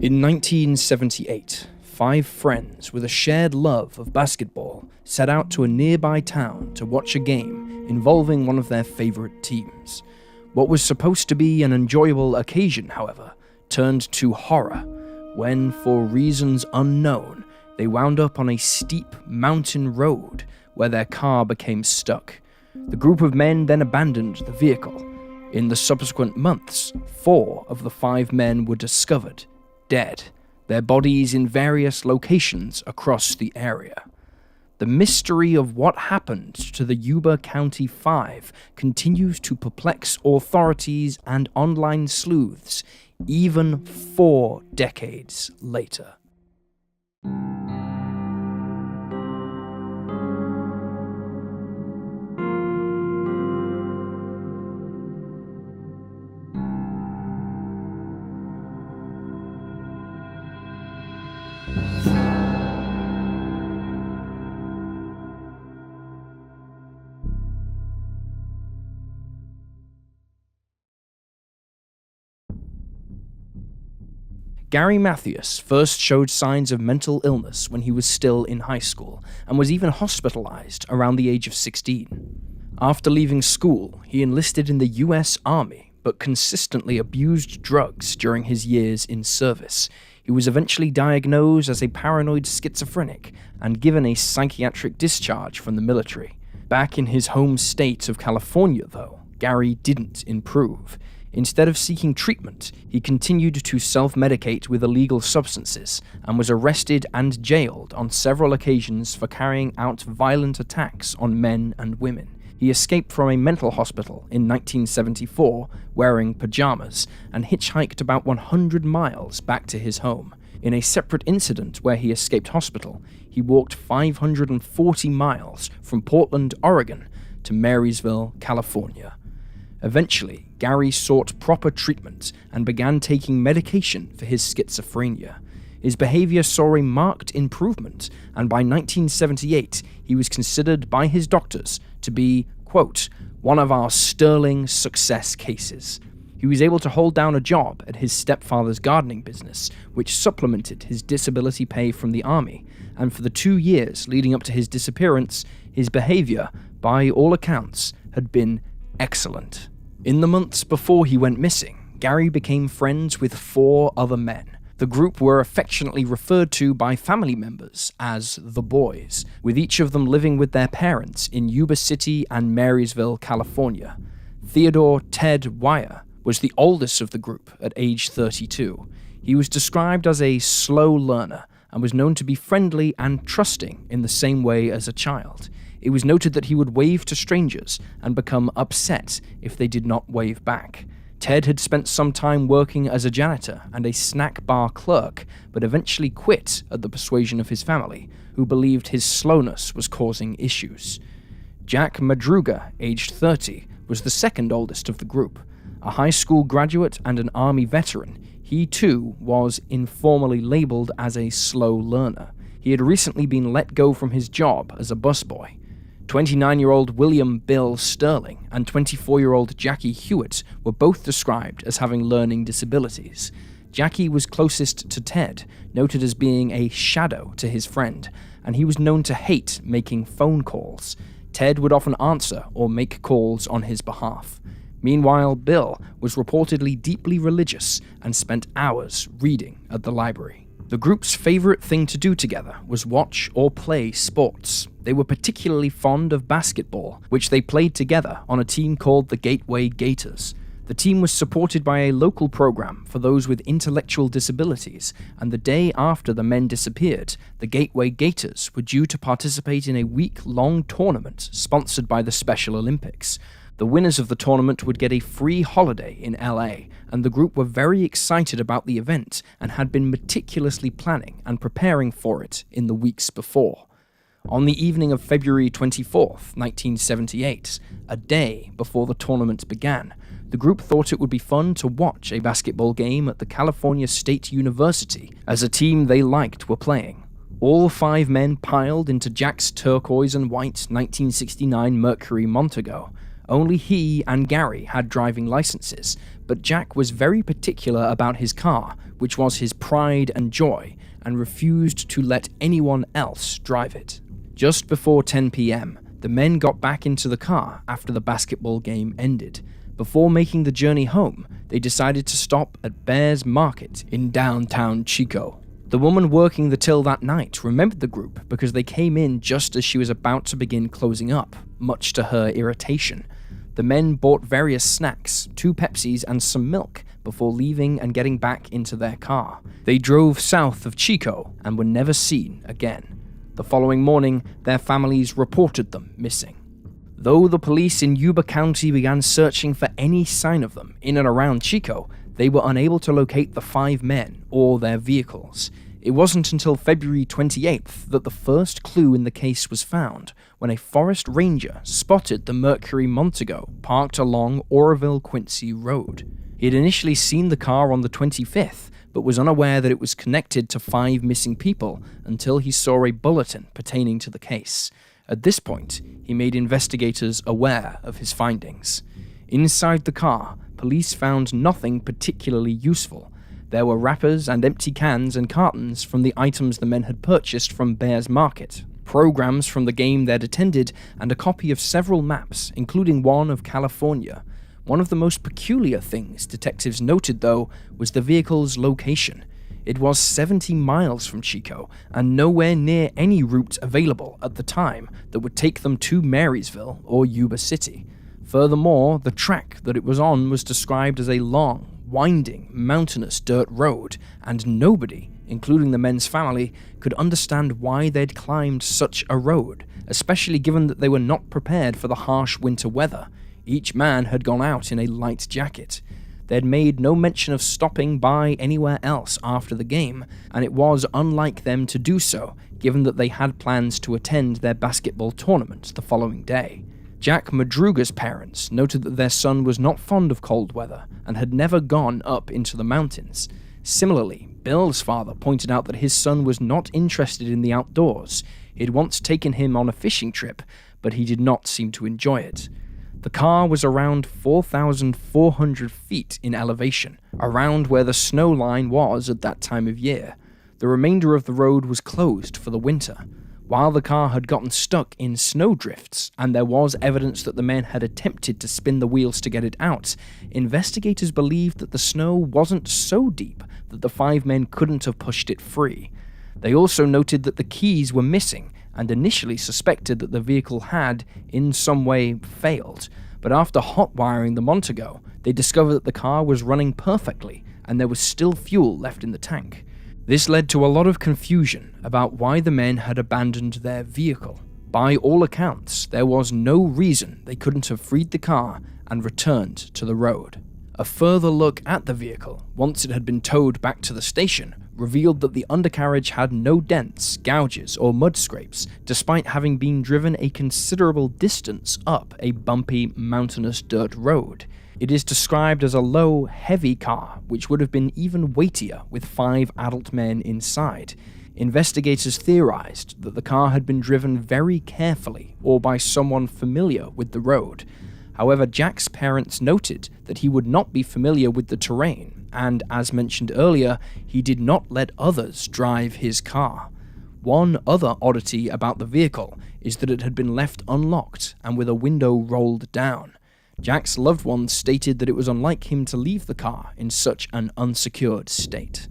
In 1978, 5 friends with a shared love of basketball set out to a nearby town to watch a game involving one of their favorite teams. What was supposed to be an enjoyable occasion, however, turned to horror when, for reasons unknown, they wound up on a steep mountain road where their car became stuck. The group of men then abandoned the vehicle. In the subsequent months, 4 of the 5 men were discovered dead, their bodies in various locations across the area. The mystery of what happened to the Yuba County 5 continues to perplex authorities and online sleuths even 4 decades later. Gary Mathias first showed signs of mental illness when he was still in high school, and was even hospitalized around the age of 16. After leaving school, he enlisted in the US Army, but consistently abused drugs during his years in service. He was eventually diagnosed as a paranoid schizophrenic and given a psychiatric discharge from the military. Back in his home state of California, though, Gary didn't improve. Instead of seeking treatment, he continued to self-medicate with illegal substances and was arrested and jailed on several occasions for carrying out violent attacks on men and women. He escaped from a mental hospital in 1974 wearing pajamas and hitchhiked about 100 miles back to his home. In a separate incident where he escaped hospital, he walked 540 miles from Portland, Oregon to Marysville, California. Eventually, Gary sought proper treatment and began taking medication for his schizophrenia. His behavior saw a marked improvement, and by 1978, he was considered by his doctors to be, quote, one of our sterling success cases. He was able to hold down a job at his stepfather's gardening business, which supplemented his disability pay from the army, and for the 2 years leading up to his disappearance, his behavior, by all accounts, had been excellent. In the months before he went missing, Gary became friends with 4 other men. The group were affectionately referred to by family members as the Boys, with each of them living with their parents in Yuba City and Marysville, California. Theodore Ted Wire was the oldest of the group at age 32. He was described as a slow learner and was known to be friendly and trusting in the same way as a child. It was noted that he would wave to strangers and become upset if they did not wave back. Ted had spent some time working as a janitor and a snack bar clerk, but eventually quit at the persuasion of his family, who believed his slowness was causing issues. Jack Madruga, aged 30, was the second oldest of the group. A high school graduate and an army veteran, he too was informally labeled as a slow learner. He had recently been let go from his job as a busboy. 29-year-old William Bill Sterling and 24-year-old Jackie Hewitt were both described as having learning disabilities. Jackie was closest to Ted, noted as being a shadow to his friend, and he was known to hate making phone calls. Ted would often answer or make calls on his behalf. Meanwhile, Bill was reportedly deeply religious and spent hours reading at the library. The group's favorite thing to do together was watch or play sports. They were particularly fond of basketball, which they played together on a team called the Gateway Gators. The team was supported by a local program for those with intellectual disabilities, and the day after the men disappeared, the Gateway Gators were due to participate in a week-long tournament sponsored by the Special Olympics. The winners of the tournament would get a free holiday in LA, and the group were very excited about the event and had been meticulously planning and preparing for it in the weeks before. On the evening of February 24th, 1978, a day before the tournament began, the group thought it would be fun to watch a basketball game at the California State University as a team they liked were playing. All 5 men piled into Jack's turquoise and white 1969 Mercury Montego. Only he and Gary had driving licenses, but Jack was very particular about his car, which was his pride and joy, and refused to let anyone else drive it. Just before 10 p.m., the men got back into the car after the basketball game ended. Before making the journey home, they decided to stop at Bear's Market in downtown Chico. The woman working the till that night remembered the group because they came in just as she was about to begin closing up, much to her irritation. The men bought various snacks, 2 Pepsis and some milk, before leaving and getting back into their car. They drove south of Chico and were never seen again. The following morning, their families reported them missing. Though the police in Yuba County began searching for any sign of them in and around Chico, they were unable to locate the 5 men or their vehicles. It wasn't until February 28th that the first clue in the case was found, when a forest ranger spotted the Mercury Montego parked along Oroville-Quincy Road. He had initially seen the car on the 25th, but was unaware that it was connected to 5 missing people until he saw a bulletin pertaining to the case. At this point, he made investigators aware of his findings. Inside the car, police found nothing particularly useful. There were wrappers and empty cans and cartons from the items the men had purchased from Bear's Market, programs from the game they'd attended, and a copy of several maps, including one of California. One of the most peculiar things detectives noted, though, was the vehicle's location. It was 70 miles from Chico, and nowhere near any route available at the time that would take them to Marysville or Yuba City. Furthermore, the track that it was on was described as a long, winding, mountainous dirt road, and nobody, including the men's family, could understand why they'd climbed such a road, especially given that they were not prepared for the harsh winter weather. Each man had gone out in a light jacket. They had made no mention of stopping by anywhere else after the game, and it was unlike them to do so, given that they had plans to attend their basketball tournament the following day. Jack Madruga's parents noted that their son was not fond of cold weather and had never gone up into the mountains. Similarly, Bill's father pointed out that his son was not interested in the outdoors. He'd once taken him on a fishing trip, but he did not seem to enjoy it. The car was around 4,400 feet in elevation, around where the snow line was at that time of year. The remainder of the road was closed for the winter. While the car had gotten stuck in snowdrifts, and there was evidence that the men had attempted to spin the wheels to get it out, investigators believed that the snow wasn't so deep that the 5 men couldn't have pushed it free. They also noted that the keys were missing, and initially suspected that the vehicle had, in some way, failed. But after hot-wiring the Montego, they discovered that the car was running perfectly, and there was still fuel left in the tank. This led to a lot of confusion about why the men had abandoned their vehicle. By all accounts, there was no reason they couldn't have freed the car and returned to the road. A further look at the vehicle, once it had been towed back to the station, revealed that the undercarriage had no dents, gouges, or mud scrapes, despite having been driven a considerable distance up a bumpy, mountainous dirt road. It is described as a low, heavy car, which would have been even weightier with 5 adult men inside. Investigators theorized that the car had been driven very carefully or by someone familiar with the road. However, Jack's parents noted that he would not be familiar with the terrain, and as mentioned earlier, he did not let others drive his car. One other oddity about the vehicle is that it had been left unlocked and with a window rolled down. Jack's loved ones stated that it was unlike him to leave the car in such an unsecured state.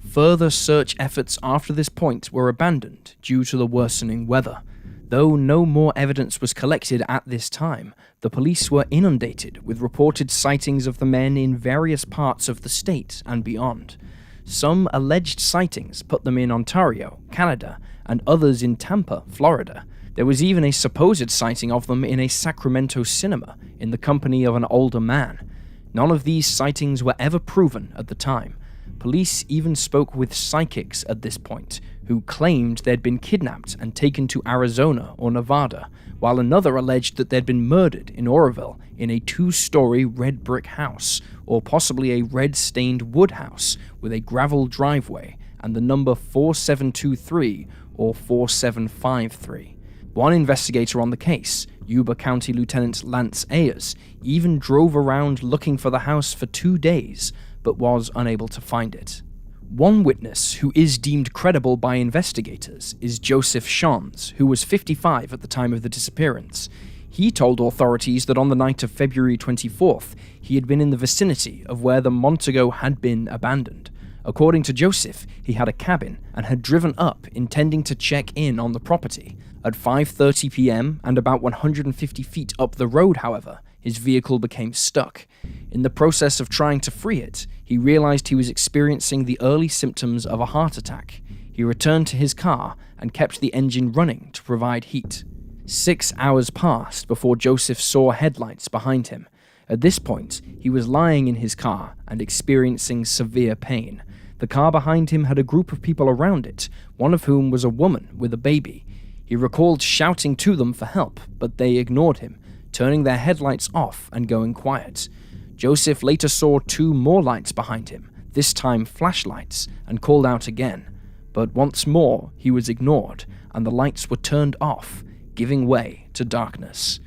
Further search efforts after this point were abandoned due to the worsening weather. Though no more evidence was collected at this time, the police were inundated with reported sightings of the men in various parts of the state and beyond. Some alleged sightings put them in Ontario, Canada, and others in Tampa, Florida. There was even a supposed sighting of them in a Sacramento cinema in the company of an older man. None of these sightings were ever proven at the time. Police even spoke with psychics at this point, who claimed they'd been kidnapped and taken to Arizona or Nevada, while another alleged that they'd been murdered in Oroville in a 2-story red brick house, or possibly a red-stained wood house with a gravel driveway and the number 4723 or 4753. One investigator on the case, Yuba County Lieutenant Lance Ayers even drove around looking for the house for 2 days, but was unable to find it. One witness who is deemed credible by investigators is Joseph Shans, who was 55 at the time of the disappearance. He told authorities that on the night of February 24th, he had been in the vicinity of where the Montego had been abandoned. According to Joseph, he had a cabin and had driven up intending to check in on the property. At 5:30 p.m. and about 150 feet up the road, however, his vehicle became stuck. In the process of trying to free it, he realized he was experiencing the early symptoms of a heart attack. He returned to his car and kept the engine running to provide heat. 6 hours passed before Joseph saw headlights behind him. At this point, he was lying in his car and experiencing severe pain. The car behind him had a group of people around it, one of whom was a woman with a baby. He recalled shouting to them for help, but they ignored him, turning their headlights off and going quiet. Joseph later saw 2 more lights behind him, this time flashlights, and called out again. But once more, he was ignored, and the lights were turned off, giving way to darkness.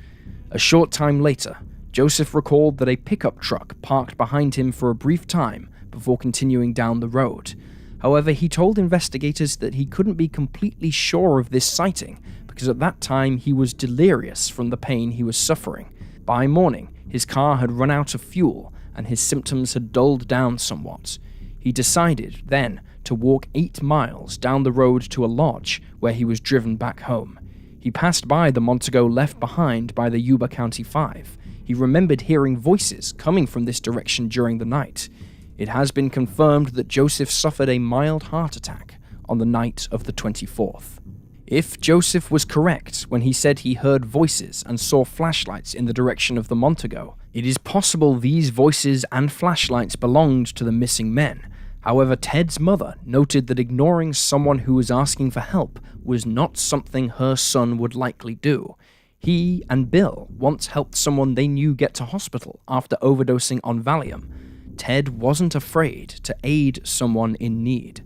A short time later, Joseph recalled that a pickup truck parked behind him for a brief time before continuing down the road. However, he told investigators that he couldn't be completely sure of this sighting because at that time he was delirious from the pain he was suffering. By morning, his car had run out of fuel and his symptoms had dulled down somewhat. He decided then to walk 8 miles down the road to a lodge where he was driven back home. He passed by the Montego left behind by the Yuba County 5. He remembered hearing voices coming from this direction during the night. It has been confirmed that Joseph suffered a mild heart attack on the night of the 24th. If Joseph was correct when he said he heard voices and saw flashlights in the direction of the Montego, it is possible these voices and flashlights belonged to the missing men. However, Ted's mother noted that ignoring someone who was asking for help was not something her son would likely do. He and Bill once helped someone they knew get to hospital after overdosing on Valium. Ted wasn't afraid to aid someone in need.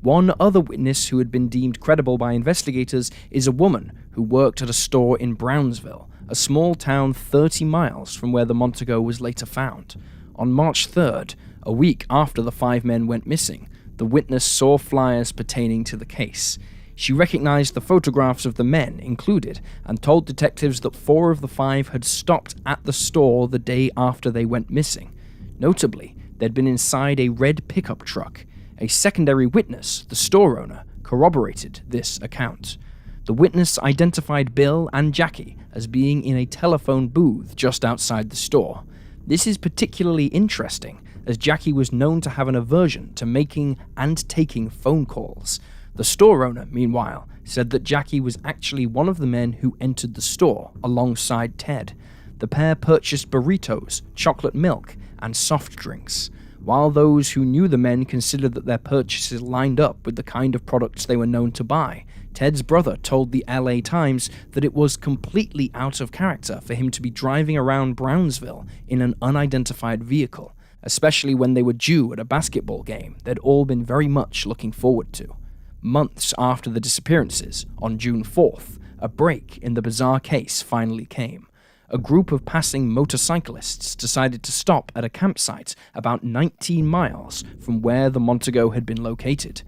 One other witness who had been deemed credible by investigators is a woman who worked at a store in Brownsville, a small town 30 miles from where the Montego was later found. On March 3rd, a week after the 5 men went missing, the witness saw flyers pertaining to the case. She recognized the photographs of the men included and told detectives that 4 of the 5 had stopped at the store the day after they went missing. Notably, they'd been inside a red pickup truck. A secondary witness, the store owner, corroborated this account. The witness identified Bill and Jackie as being in a telephone booth just outside the store. This is particularly interesting, as Jackie was known to have an aversion to making and taking phone calls. The store owner, meanwhile, said that Jackie was actually one of the men who entered the store alongside Ted. The pair purchased burritos, chocolate milk, and soft drinks. While those who knew the men considered that their purchases lined up with the kind of products they were known to buy, Ted's brother told the LA Times that it was completely out of character for him to be driving around Brownsville in an unidentified vehicle, especially when they were due at a basketball game they'd all been very much looking forward to. Months after the disappearances, on June 4th, a break in the bizarre case finally came. A group of passing motorcyclists decided to stop at a campsite about 19 miles from where the Montego had been located.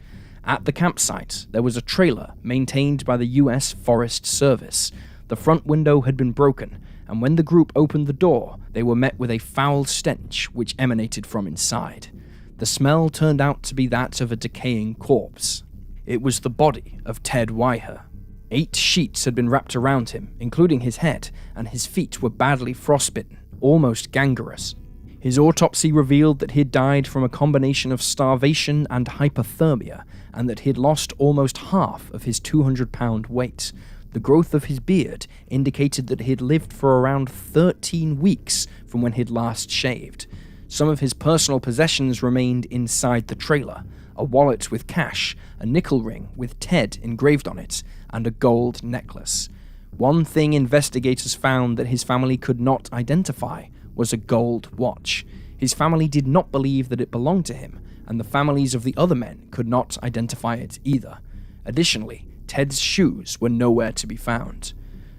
At the campsite, there was a trailer maintained by the U.S. Forest Service. The front window had been broken, and when the group opened the door, they were met with a foul stench which emanated from inside. The smell turned out to be that of a decaying corpse. It was the body of Ted Weiher. 8 sheets had been wrapped around him, including his head, and his feet were badly frostbitten, almost gangrenous. His autopsy revealed that he'd died from a combination of starvation and hypothermia, and that he'd lost almost half of his 200-pound weight. The growth of his beard indicated that he'd lived for around 13 weeks from when he'd last shaved. Some of his personal possessions remained inside the trailer: a wallet with cash, a nickel ring with Ted engraved on it, and a gold necklace. One thing investigators found that his family could not identify was a gold watch. His family did not believe that it belonged to him, and the families of the other men could not identify it either. Additionally, Ted's shoes were nowhere to be found.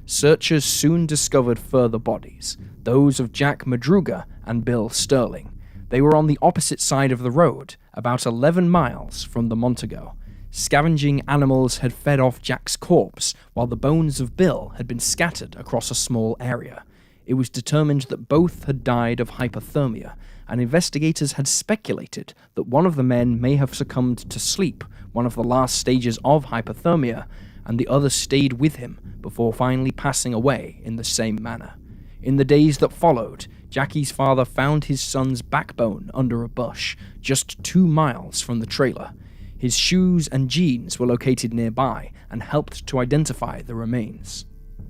searchers soon discovered further bodies, those of Jack Madruga and Bill Sterling. They were on the opposite side of the road, about 11 miles from the Montego. Scavenging animals had fed off Jack's corpse, while the bones of Bill had been scattered across a small area. It was determined that both had died of hypothermia, and investigators had speculated that one of the men may have succumbed to sleep, one of the last stages of hypothermia, and the other stayed with him before finally passing away in the same manner. In the days that followed, Jackie's father found his son's backbone under a bush, just 2 miles from the trailer. His shoes and jeans were located nearby and helped to identify the remains.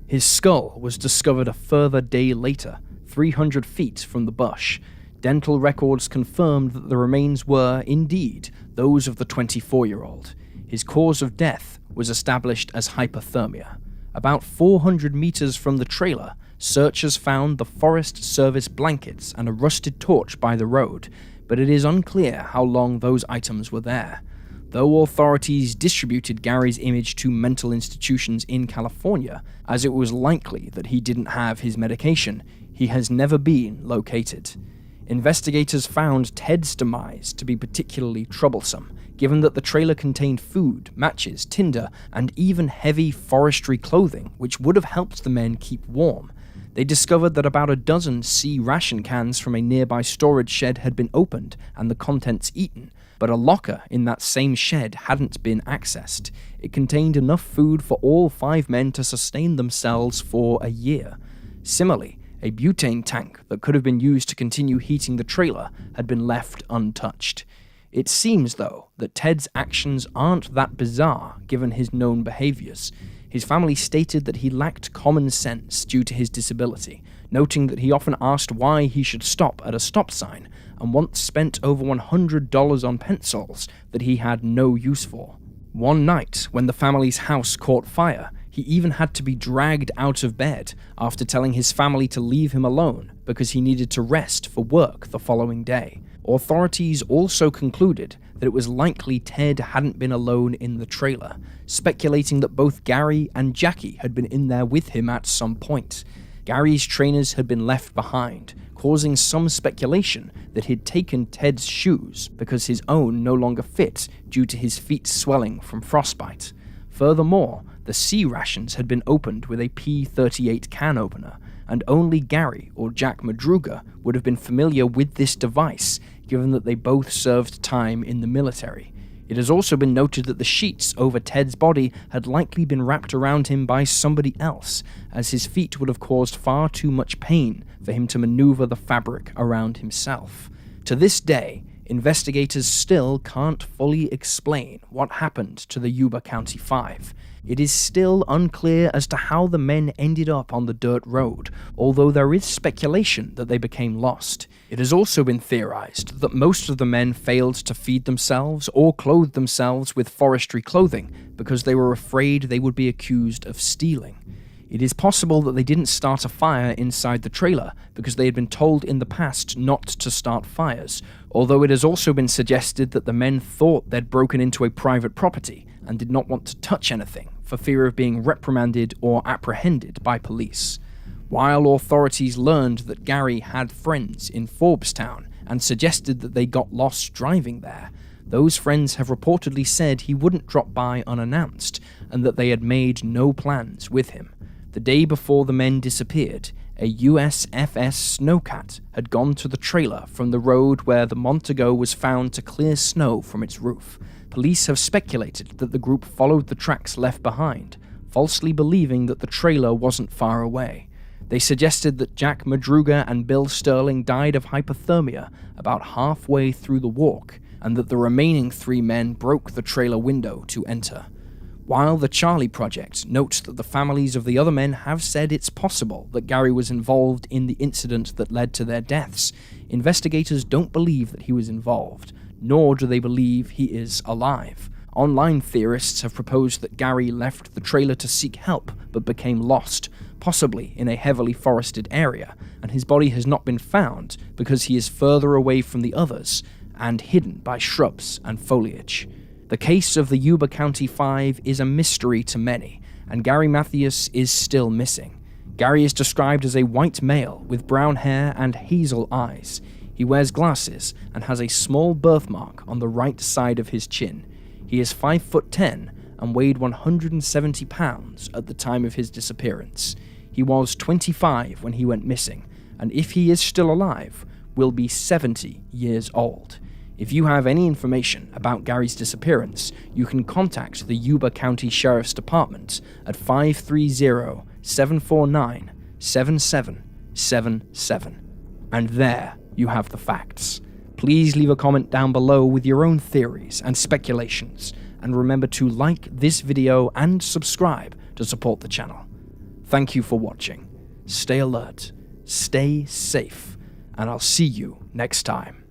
His skull was discovered a further day later, 300 feet from the bush. Dental records confirmed that the remains were, indeed, those of the 24-year-old. His cause of death was established as hypothermia. About 400 meters from the trailer, searchers found the Forest Service blankets and a rusted torch by the road, but it is unclear how long those items were there. Though authorities distributed Gary's image to mental institutions in California, as it was likely that he didn't have his medication, he has never been located. Investigators found Ted's demise to be particularly troublesome, given that the trailer contained food, matches, tinder, and even heavy forestry clothing, which would have helped the men keep warm. They discovered that about a dozen C ration cans from a nearby storage shed had been opened and the contents eaten, but a locker in that same shed hadn't been accessed. It contained enough food for all 5 men to sustain themselves for a year. Similarly, a butane tank that could have been used to continue heating the trailer had been left untouched. It seems, though, that Ted's actions aren't that bizarre given his known behaviors. His family stated that he lacked common sense due to his disability, noting that he often asked why he should stop at a stop sign, and once spent over $100 on pencils that he had no use for. One night, when the family's house caught fire, he even had to be dragged out of bed after telling his family to leave him alone because he needed to rest for work the following day. Authorities also concluded that it was likely Ted hadn't been alone in the trailer, speculating that both Gary and Jackie had been in there with him at some point. Gary's trainers had been left behind, causing some speculation that he'd taken Ted's shoes because his own no longer fit due to his feet swelling from frostbite. Furthermore, the C rations had been opened with a P-38 can opener, and only Gary or Jack Madruga would have been familiar with this device, given that they both served time in the military. It has also been noted that the sheets over Ted's body had likely been wrapped around him by somebody else, as his feet would have caused far too much pain for him to maneuver the fabric around himself. To this day, investigators still can't fully explain what happened to the Yuba County Five. It is still unclear as to how the men ended up on the dirt road, although there is speculation that they became lost. It has also been theorized that most of the men failed to feed themselves or clothe themselves with forestry clothing because they were afraid they would be accused of stealing. It is possible that they didn't start a fire inside the trailer because they had been told in the past not to start fires, although it has also been suggested that the men thought they'd broken into a private property and did not want to touch anything for fear of being reprimanded or apprehended by police. While authorities learned that Gary had friends in Forbestown and suggested that they got lost driving there, those friends have reportedly said he wouldn't drop by unannounced and that they had made no plans with him. The day before the men disappeared, a USFS Snowcat had gone to the trailer from the road where the Montego was found to clear snow from its roof. Police have speculated that the group followed the tracks left behind, falsely believing that the trailer wasn't far away. They suggested that Jack Madruga and Bill Sterling died of hypothermia about halfway through the walk, and that the remaining 3 men broke the trailer window to enter. While the Charlie Project notes that the families of the other men have said it's possible that Gary was involved in the incident that led to their deaths, investigators don't believe that he was involved, nor do they believe he is alive. Online theorists have proposed that Gary left the trailer to seek help but became lost, possibly in a heavily forested area, and his body has not been found because he is further away from the others and hidden by shrubs and foliage. The case of the Yuba County Five is a mystery to many, and Gary Mathias is still missing. Gary is described as a white male with brown hair and hazel eyes. He wears glasses and has a small birthmark on the right side of his chin. He is 5'10" and weighed 170 pounds at the time of his disappearance. He was 25 when he went missing, and if he is still alive, will be 70 years old. If you have any information about Gary's disappearance, you can contact the Yuba County Sheriff's Department at 530-749-7777. And there you have the facts. Please leave a comment down below with your own theories and speculations, and remember to like this video and subscribe to support the channel. Thank you for watching. Stay alert, stay safe, and I'll see you next time.